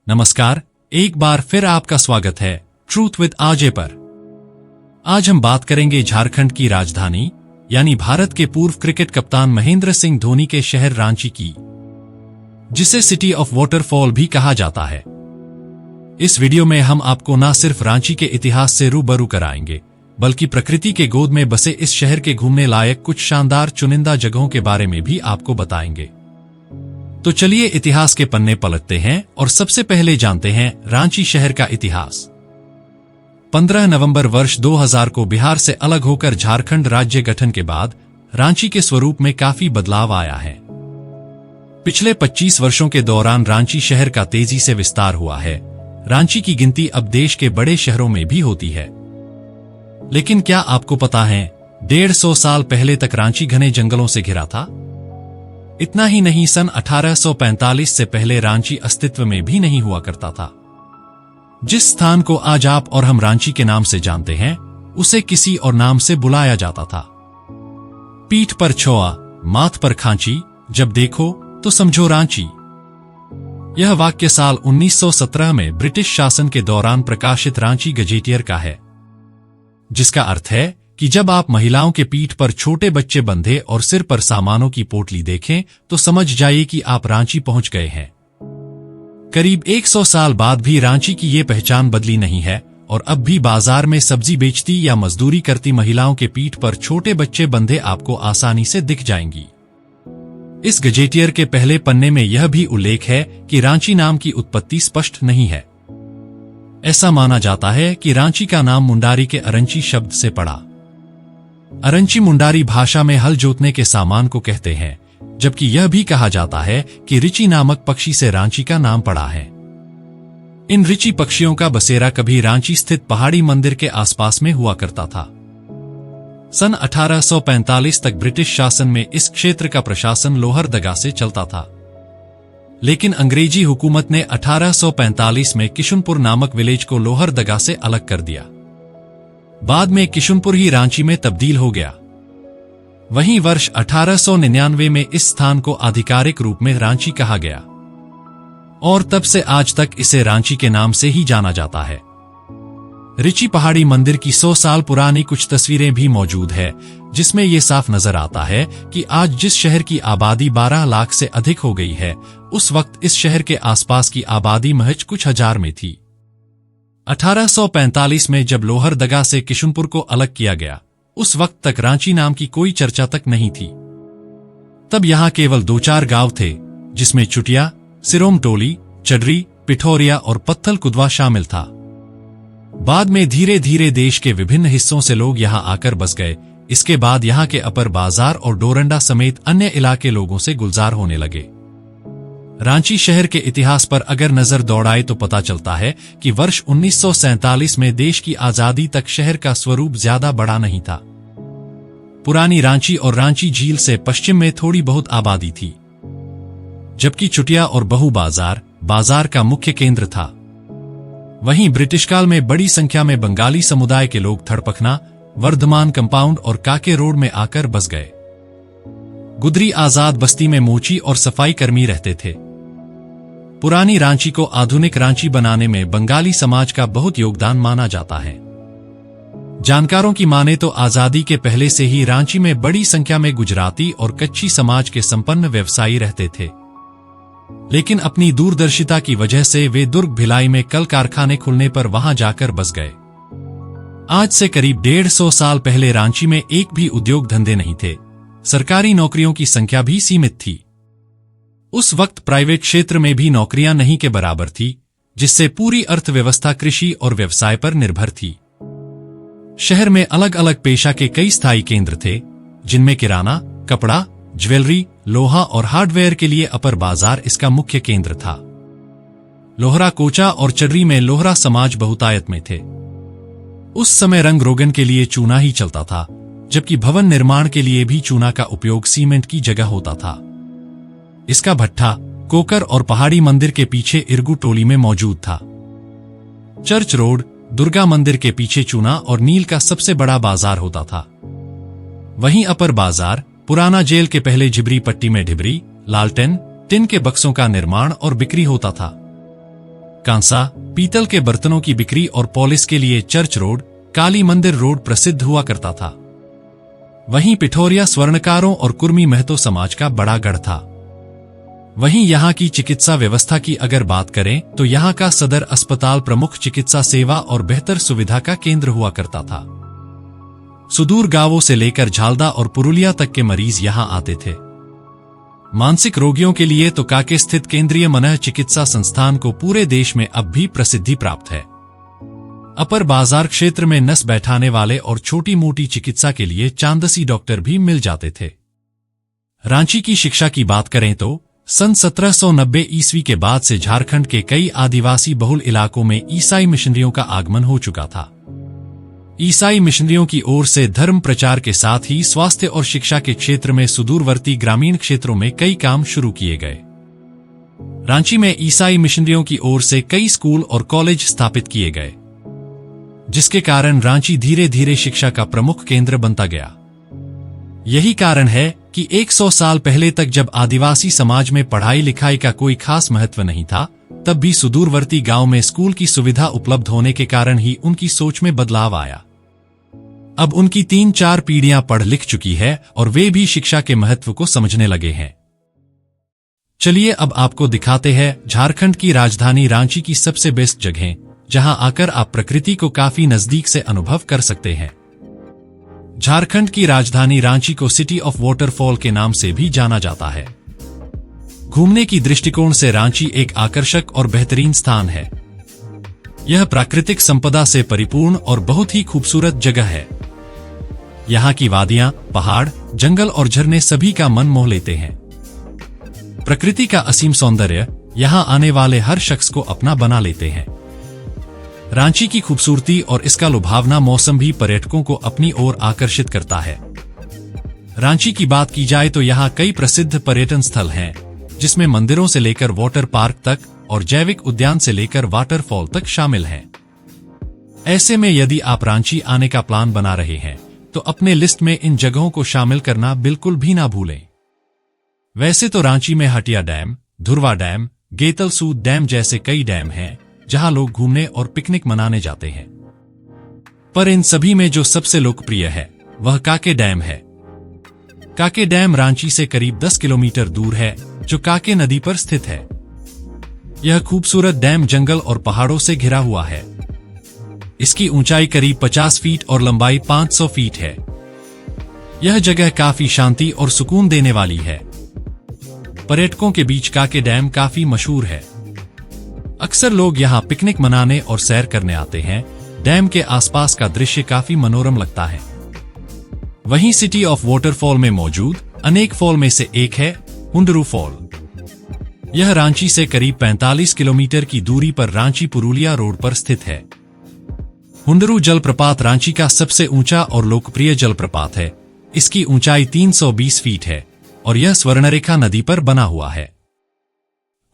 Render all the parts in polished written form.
नमस्कार, एक बार फिर आपका स्वागत है ट्रूथ विद आरजे पर। आज हम बात करेंगे झारखंड की राजधानी यानी भारत के पूर्व क्रिकेट कप्तान महेंद्र सिंह धोनी के शहर रांची की, जिसे सिटी ऑफ वाटरफॉल भी कहा जाता है। इस वीडियो में हम आपको न सिर्फ रांची के इतिहास से रूबरू कराएंगे, बल्कि प्रकृति के गोद में बसे इस शहर के घूमने लायक कुछ शानदार चुनिंदा जगहों के बारे में भी आपको बताएंगे। तो चलिए इतिहास के पन्ने पलटते हैं और सबसे पहले जानते हैं रांची शहर का इतिहास। 15 नवंबर वर्ष 2000 को बिहार से अलग होकर झारखंड राज्य गठन के बाद रांची के स्वरूप में काफी बदलाव आया है। पिछले 25 वर्षों के दौरान रांची शहर का तेजी से विस्तार हुआ है। रांची की गिनती अब देश के बड़े शहरों में भी होती है। लेकिन क्या आपको पता है, 150 साल पहले तक रांची घने जंगलों से घिरा था। इतना ही नहीं, सन 1845 से पहले रांची अस्तित्व में भी नहीं हुआ करता था। जिस स्थान को आज आप और हम रांची के नाम से जानते हैं, उसे किसी और नाम से बुलाया जाता था। पीठ पर छोआ, माथ पर खांची, जब देखो तो समझो रांची। यह वाक्य साल 1917 में ब्रिटिश शासन के दौरान प्रकाशित रांची गजेटियर का है, जिसका अर्थ है कि जब आप महिलाओं के पीठ पर छोटे बच्चे बंधे और सिर पर सामानों की पोटली देखें तो समझ जाइए कि आप रांची पहुंच गए हैं। करीब 100 साल बाद भी रांची की ये पहचान बदली नहीं है और अब भी बाजार में सब्जी बेचती या मजदूरी करती महिलाओं के पीठ पर छोटे बच्चे बंधे आपको आसानी से दिख जाएंगी। इस गजेटियर के पहले पन्ने में यह भी उल्लेख है कि रांची नाम की उत्पत्ति स्पष्ट नहीं है। ऐसा माना जाता है कि रांची का नाम मुंडारी के अरंची शब्द से पड़ा। अरंची मुंडारी भाषा में हल जोतने के सामान को कहते हैं, जबकि यह भी कहा जाता है कि रिची नामक पक्षी से रांची का नाम पड़ा है। इन रिची पक्षियों का बसेरा कभी रांची स्थित पहाड़ी मंदिर के आसपास में हुआ करता था। सन 1845 तक ब्रिटिश शासन में इस क्षेत्र का प्रशासन लोहरदगा से चलता था, लेकिन अंग्रेजी हुकूमत ने 1845 में किशुनपुर नामक विलेज को लोहरदगा से अलग कर दिया। बाद में किशुनपुर ही रांची में तब्दील हो गया। वहीं वर्ष 1899 में इस स्थान को आधिकारिक रूप में रांची कहा गया और तब से आज तक इसे रांची के नाम से ही जाना जाता है। रिची पहाड़ी मंदिर की 100 साल पुरानी कुछ तस्वीरें भी मौजूद है, जिसमें यह साफ नजर आता है कि आज जिस शहर की आबादी 12 लाख से अधिक हो गई है, उस वक्त इस शहर के आसपास की आबादी महज कुछ हजार में थी। 1845 में जब लोहरदगा से किशुनपुर को अलग किया गया, उस वक्त तक रांची नाम की कोई चर्चा तक नहीं थी। तब यहां केवल 2-4 गांव थे, जिसमें चुटिया, सिरोमटोली, चडरी, पिठौरिया और पत्थल कुदवा शामिल था। बाद में धीरे धीरे देश के विभिन्न हिस्सों से लोग यहां आकर बस गए। इसके बाद यहां के अपर बाजार और डोरंडा समेत अन्य इलाके लोगों से गुलजार होने लगे। रांची शहर के इतिहास पर अगर नजर दौड़ाए तो पता चलता है कि वर्ष 1947 में देश की आजादी तक शहर का स्वरूप ज्यादा बड़ा नहीं था। पुरानी रांची और रांची झील से पश्चिम में थोड़ी बहुत आबादी थी, जबकि चुटिया और बहु बाजार का मुख्य केंद्र था। वहीं ब्रिटिश काल में बड़ी संख्या में बंगाली समुदाय के लोग थड़पखना, वर्धमान कंपाउंड और काके रोड में आकर बस गए। गुदरी आजाद बस्ती में मोची और सफाई कर्मी रहते थे। पुरानी रांची को आधुनिक रांची बनाने में बंगाली समाज का बहुत योगदान माना जाता है। जानकारों की माने तो आजादी के पहले से ही रांची में बड़ी संख्या में गुजराती और कच्ची समाज के संपन्न व्यवसायी रहते थे, लेकिन अपनी दूरदर्शिता की वजह से वे दुर्ग भिलाई में कल कारखाने खुलने पर वहां जाकर बस गए। आज से करीब 150 साल पहले रांची में एक भी उद्योग धंधे नहीं थे। सरकारी नौकरियों की संख्या भी सीमित थी। उस वक्त प्राइवेट क्षेत्र में भी नौकरियां नहीं के बराबर थी, जिससे पूरी अर्थव्यवस्था कृषि और व्यवसाय पर निर्भर थी। शहर में अलग अलग पेशा के कई स्थायी केंद्र थे, जिनमें किराना, कपड़ा, ज्वेलरी, लोहा और हार्डवेयर के लिए अपर बाजार इसका मुख्य केंद्र था। लोहरा कोचा और चडरी में लोहरा समाज बहुतायत में थे। उस समय रंग रोगन के लिए चूना ही चलता था, जबकि भवन निर्माण के लिए भी चूना का उपयोग सीमेंट की जगह होता था। इसका भट्ठा कोकर और पहाड़ी मंदिर के पीछे इरगू टोली में मौजूद था। चर्च रोड, दुर्गा मंदिर के पीछे चूना और नील का सबसे बड़ा बाजार होता था। वहीं अपर बाजार, पुराना जेल के पहले झिबरी पट्टी में ढिबरी, लालटेन, टिन के बक्सों का निर्माण और बिक्री होता था। कांसा, पीतल के बर्तनों की बिक्री और पॉलिश के लिए चर्च रोड, काली मंदिर रोड प्रसिद्ध हुआ करता था। वहीं पिठोरिया स्वर्णकारों और कुर्मी महतो समाज का बड़ा गढ़ था। वहीं यहाँ की चिकित्सा व्यवस्था की अगर बात करें तो यहाँ का सदर अस्पताल प्रमुख चिकित्सा सेवा और बेहतर सुविधा का केंद्र हुआ करता था। सुदूर गांवों से लेकर झालदा और पुरुलिया तक के मरीज यहाँ आते थे। मानसिक रोगियों के लिए तो काके स्थित केंद्रीय मनः चिकित्सा संस्थान को पूरे देश में अब भी प्रसिद्धि प्राप्त है। अपर बाजार क्षेत्र में नस बैठाने वाले और छोटी मोटी चिकित्सा के लिए चांदसी डॉक्टर भी मिल जाते थे। रांची की शिक्षा की बात करें तो सन 1790 ईस्वी के बाद से झारखंड के कई आदिवासी बहुल इलाकों में ईसाई मिशनरियों का आगमन हो चुका था। ईसाई मिशनरियों की ओर से धर्म प्रचार के साथ ही स्वास्थ्य और शिक्षा के क्षेत्र में सुदूरवर्ती ग्रामीण क्षेत्रों में कई काम शुरू किए गए। रांची में ईसाई मिशनरियों की ओर से कई स्कूल और कॉलेज स्थापित किए गए, जिसके कारण रांची धीरे धीरे शिक्षा का प्रमुख केंद्र बनता गया। यही कारण है कि 100 साल पहले तक जब आदिवासी समाज में पढ़ाई लिखाई का कोई खास महत्व नहीं था, तब भी सुदूरवर्ती गांव में स्कूल की सुविधा उपलब्ध होने के कारण ही उनकी सोच में बदलाव आया। अब उनकी 3-4 पीढ़ियां पढ़ लिख चुकी है और वे भी शिक्षा के महत्व को समझने लगे हैं। चलिए अब आपको दिखाते हैं झारखंड की राजधानी रांची की सबसे बेस्ट जगहें, जहां आकर आप प्रकृति को काफी नजदीक से अनुभव कर सकते हैं। झारखंड की राजधानी रांची को सिटी ऑफ वाटरफॉल के नाम से भी जाना जाता है। घूमने की दृष्टिकोण से रांची एक आकर्षक और बेहतरीन स्थान है। यह प्राकृतिक संपदा से परिपूर्ण और बहुत ही खूबसूरत जगह है। यहाँ की वादियां, पहाड़, जंगल और झरने सभी का मन मोह लेते हैं। प्रकृति का असीम सौंदर्य यहाँ आने वाले हर शख्स को अपना बना लेते हैं। रांची की खूबसूरती और इसका लुभावना मौसम भी पर्यटकों को अपनी ओर आकर्षित करता है। रांची की बात की जाए तो यहाँ कई प्रसिद्ध पर्यटन स्थल हैं, जिसमें मंदिरों से लेकर वाटर पार्क तक और जैविक उद्यान से लेकर वाटरफॉल तक शामिल हैं। ऐसे में यदि आप रांची आने का प्लान बना रहे हैं तो अपने लिस्ट में इन जगहों को शामिल करना बिल्कुल भी ना भूलें। वैसे तो रांची में Hatia dam, Dhurwa dam, Getalsud dam जैसे कई डैम हैं, जहां लोग घूमने और पिकनिक मनाने जाते हैं। पर इन सभी में जो सबसे लोकप्रिय है वह काके डैम है। काके डैम रांची से करीब 10 किलोमीटर दूर है, जो काके नदी पर स्थित है। यह खूबसूरत डैम जंगल और पहाड़ों से घिरा हुआ है। इसकी ऊंचाई करीब 50 फीट और लंबाई 500 फीट है। यह जगह काफी शांति और सुकून देने वाली है। पर्यटकों के बीच काके डैम काफी मशहूर है। अक्सर लोग यहाँ पिकनिक मनाने और सैर करने आते हैं। डैम के आसपास का दृश्य काफी मनोरम लगता है। वहीं सिटी ऑफ वाटरफॉल में मौजूद अनेक फॉल में से एक है हुंडरू फॉल। यह रांची से करीब 45 किलोमीटर की दूरी पर रांची पुरुलिया रोड पर स्थित है। हुंडरू जलप्रपात रांची का सबसे ऊंचा और लोकप्रिय जलप्रपात है। इसकी ऊंचाई 320 फीट है और यह स्वर्णरेखा नदी पर बना हुआ है।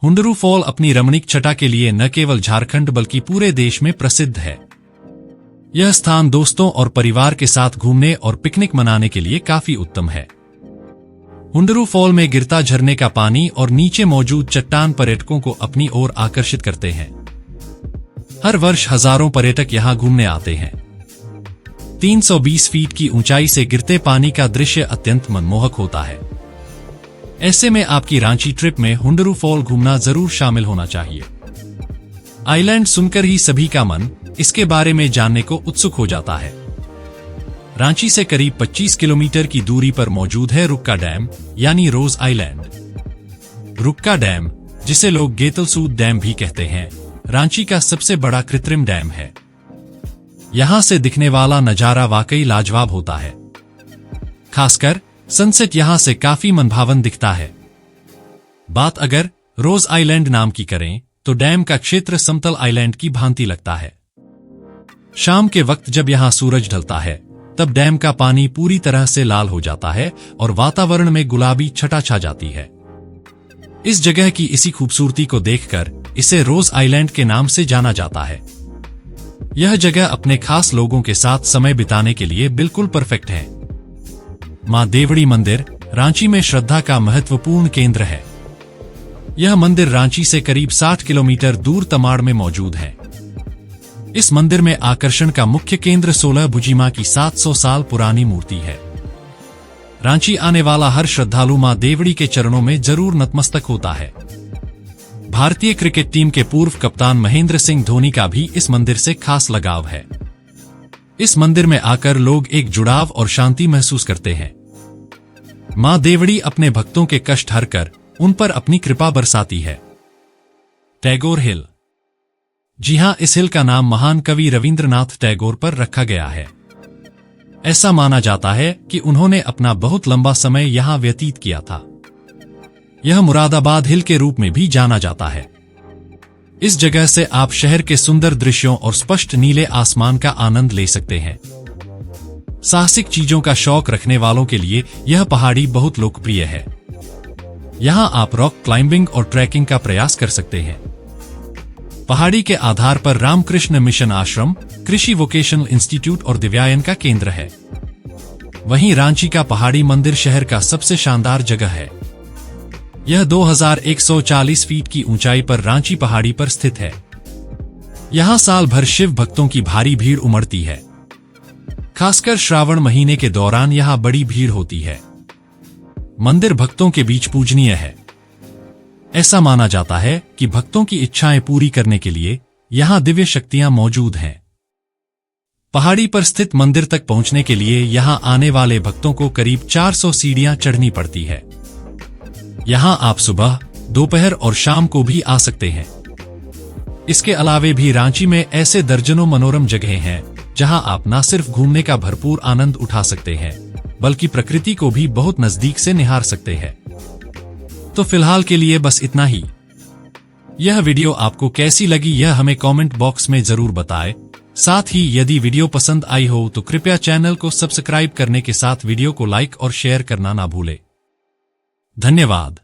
हुंडरू फॉल अपनी रमणीक छटा के लिए न केवल झारखंड बल्कि पूरे देश में प्रसिद्ध है। यह स्थान दोस्तों और परिवार के साथ घूमने और पिकनिक मनाने के लिए काफी उत्तम है। हुंडरू फॉल में गिरता झरने का पानी और नीचे मौजूद चट्टान पर्यटकों को अपनी ओर आकर्षित करते हैं। हर वर्ष हजारों पर्यटक यहां घूमने आते हैं। 320 फीट की ऊंचाई से गिरते पानी का दृश्य अत्यंत मनमोहक होता है। ऐसे में आपकी रांची ट्रिप में हुंडरू फॉल घूमना जरूर शामिल होना चाहिए। आइलैंड सुनकर ही सभी का मन इसके बारे में जानने को उत्सुक हो जाता है। रांची से करीब 25 किलोमीटर की दूरी पर मौजूद है रुक्का डैम यानी रोज आइलैंड। रुक्का डैम, जिसे लोग गेतलसूद डैम भी कहते हैं, रांची का सबसे बड़ा कृत्रिम डैम है। यहां से दिखने वाला नजारा वाकई लाजवाब होता है। खासकर सनसेट यहां से काफी मनभावन दिखता है। बात अगर रोज आइलैंड नाम की करें तो डैम का क्षेत्र समतल आइलैंड की भांति लगता है। शाम के वक्त जब यहां सूरज ढलता है तब डैम का पानी पूरी तरह से लाल हो जाता है और वातावरण में गुलाबी छटा छा जाती है। इस जगह की इसी खूबसूरती को देखकर इसे रोज आइलैंड के नाम से जाना जाता है। यह जगह अपने खास लोगों के साथ समय बिताने के लिए बिल्कुल परफेक्ट है। मां देवड़ी मंदिर रांची में श्रद्धा का महत्वपूर्ण केंद्र है। यह मंदिर रांची से करीब 60 किलोमीटर दूर तमाड़ में मौजूद है। इस मंदिर में आकर्षण का मुख्य केंद्र 16 भुजी मां की 700 साल पुरानी मूर्ति है। रांची आने वाला हर श्रद्धालु मां देवड़ी के चरणों में जरूर नतमस्तक होता है। भारतीय क्रिकेट टीम के पूर्व कप्तान महेंद्र सिंह धोनी का भी इस मंदिर से खास लगाव है। इस मंदिर में आकर लोग एक जुड़ाव और शांति महसूस करते हैं। मां देवड़ी अपने भक्तों के कष्ट हरकर उन पर अपनी कृपा बरसाती है। टैगोर हिल। जी हां, इस हिल का नाम महान कवि रविंद्रनाथ टैगोर पर रखा गया है। ऐसा माना जाता है कि उन्होंने अपना बहुत लंबा समय यहां व्यतीत किया था। यह मुरादाबाद हिल के रूप में भी जाना जाता है। इस जगह से आप शहर के सुंदर दृश्यों और स्पष्ट नीले आसमान का आनंद ले सकते हैं। साहसिक चीजों का शौक रखने वालों के लिए यह पहाड़ी बहुत लोकप्रिय है। यहां आप रॉक क्लाइंबिंग और ट्रैकिंग का प्रयास कर सकते हैं। पहाड़ी के आधार पर रामकृष्ण मिशन आश्रम, कृषि वोकेशनल इंस्टीट्यूट और दिव्यायन का केंद्र है। वहीं रांची का पहाड़ी मंदिर शहर का सबसे शानदार जगह है। यह 2140 फीट की ऊंचाई पर रांची पहाड़ी पर स्थित है। यहां साल भर शिव भक्तों की भारी भीड़ उमड़ती है। खासकर श्रावण महीने के दौरान यहां बड़ी भीड़ होती है। मंदिर भक्तों के बीच पूजनीय है। ऐसा माना जाता है कि भक्तों की इच्छाएं पूरी करने के लिए यहां दिव्य शक्तियां मौजूद हैं। पहाड़ी पर स्थित मंदिर तक पहुंचने के लिए यहां आने वाले भक्तों को करीब 400 सीढ़ियां चढ़नी पड़ती है। यहां आप सुबह, दोपहर और शाम को भी आ सकते हैं। इसके अलावे भी रांची में ऐसे दर्जनों मनोरम जगहें हैं जहां आप न सिर्फ घूमने का भरपूर आनंद उठा सकते हैं, बल्कि प्रकृति को भी बहुत नजदीक से निहार सकते हैं। तो फिलहाल के लिए बस इतना ही। यह वीडियो आपको कैसी लगी यह हमें कमेंट बॉक्स में जरूर बताएं। साथ ही यदि वीडियो पसंद आई हो तो कृपया चैनल को सब्सक्राइब करने के साथ वीडियो को लाइक और शेयर करना ना भूलें। धन्यवाद।